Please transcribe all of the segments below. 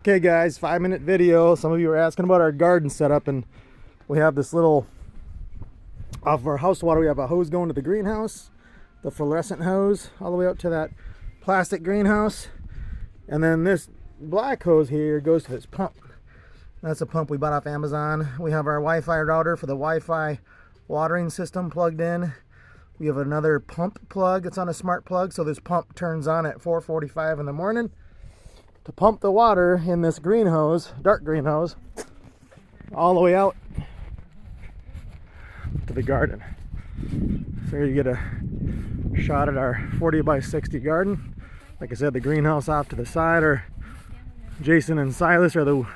Okay guys, 5-minute video. Some of you are asking about our garden setup, and we have this little, off of our house water, we have a hose going to the greenhouse, the fluorescent hose, all the way up to that plastic greenhouse. And then this black hose here goes to this pump. That's a pump we bought off Amazon. We have our Wi-Fi router for the Wi-Fi watering system plugged in. We have another pump plug. It's on a smart plug, so this pump turns on at 4:45 in the morning to pump the water in this green hose, dark green hose, all the way out to the garden. So here you get a shot at our 40 by 60 garden. Like I said, the greenhouse off to the side, or Jason and Silas are the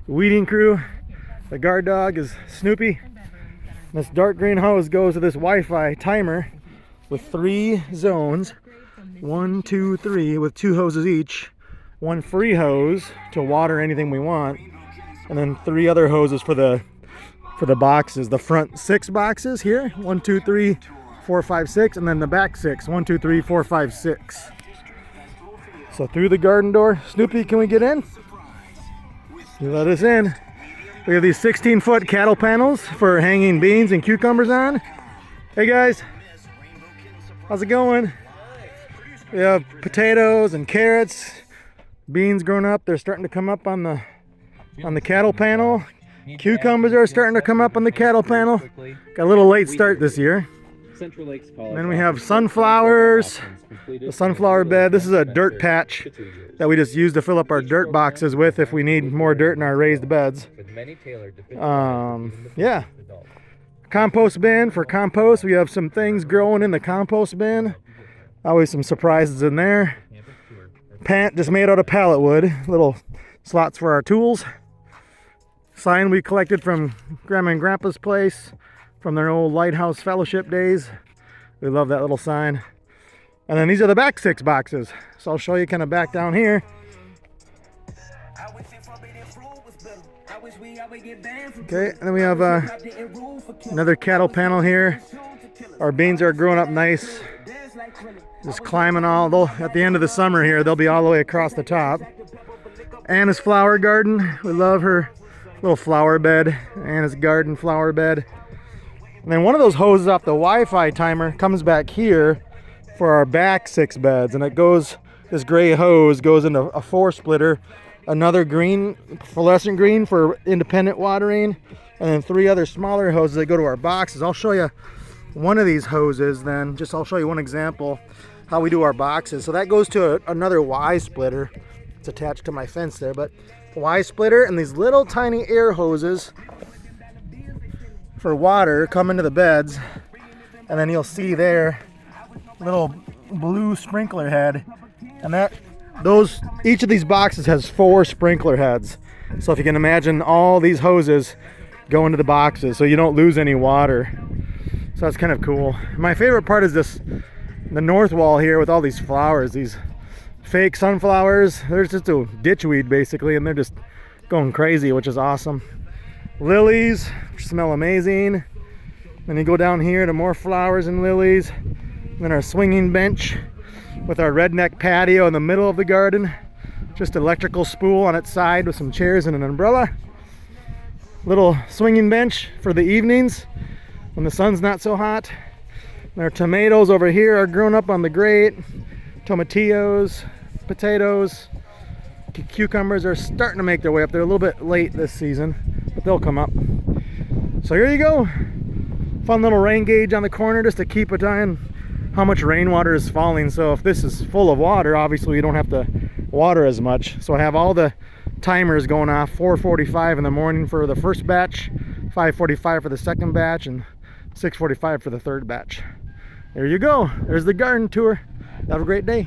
weeding crew. The guard dog is Snoopy. This dark green hose goes to this Wi-Fi timer with 3 zones, 1, 2, 3, with 2 hoses each. 1 free hose to water anything we want, and then 3 other hoses for the boxes. The front 6 boxes here, 1, 2, 3, 4, 5, 6, and then the back 6, 1, 2, 3, 4, 5, 6. So through the garden door, Snoopy, can we get in? You let us in. We have these 16-foot cattle panels for hanging beans and cucumbers on. Hey guys, how's it going? We have potatoes and carrots. Beans growing up, they're starting to come up on the cattle panel. Cucumbers are starting to come up on the cattle panel. Got a little late start this year. And then we have sunflowers, the sunflower bed. This is a dirt patch that we just use to fill up our dirt boxes with if we need more dirt in our raised beds. Yeah. Compost bin for compost. We have some things growing in the compost bin. Always some surprises in there. Pant just made out of pallet wood, little slots for our tools. Sign we collected from Grandma and Grandpa's place from their old Lighthouse Fellowship days. We love that little sign. And then these are the back 6 boxes. So I'll show you kind of back down here. Okay, and then we have another cattle panel here. Our beans are growing up nice. Just climbing all, at the end of the summer here, they'll be all the way across the top. Anna's flower garden, we love her little flower bed. Anna's garden flower bed. And then one of those hoses off the Wi-Fi timer comes back here for our back 6 beds. And it goes, this gray hose goes into a 4 splitter, another green, fluorescent green for independent watering, and then 3 other smaller hoses that go to our boxes. I'll show you one of these hoses then. I'll show you one example how we do our boxes. So that goes to another Y splitter. It's attached to my fence there, but Y splitter, and these little tiny air hoses for water come into the beds. And then you'll see there little blue sprinkler head, and each of these boxes has 4 sprinkler heads. So if you can imagine, all these hoses go into the boxes so you don't lose any water. So that's kind of cool. My favorite part is the north wall here with all these flowers, these fake sunflowers. They're just a ditchweed basically, and they're just going crazy, which is awesome. Lilies, which smell amazing. Then you go down here to more flowers and lilies. And then our swinging bench with our redneck patio in the middle of the garden. Just electrical spool on its side with some chairs and an umbrella. Little swinging bench for the evenings when the sun's not so hot. And our tomatoes over here are grown up on the grate. Tomatillos, potatoes, cucumbers are starting to make their way up. They're a little bit late this season, but they'll come up. So here you go. Fun little rain gauge on the corner just to keep an eye on how much rainwater is falling. So if this is full of water, obviously you don't have to water as much. So I have all the timers going off, 4:45 in the morning for the first batch, 5:45 for the second batch, and 6:45 for the third batch. There you go. There's the garden tour. Have a great day.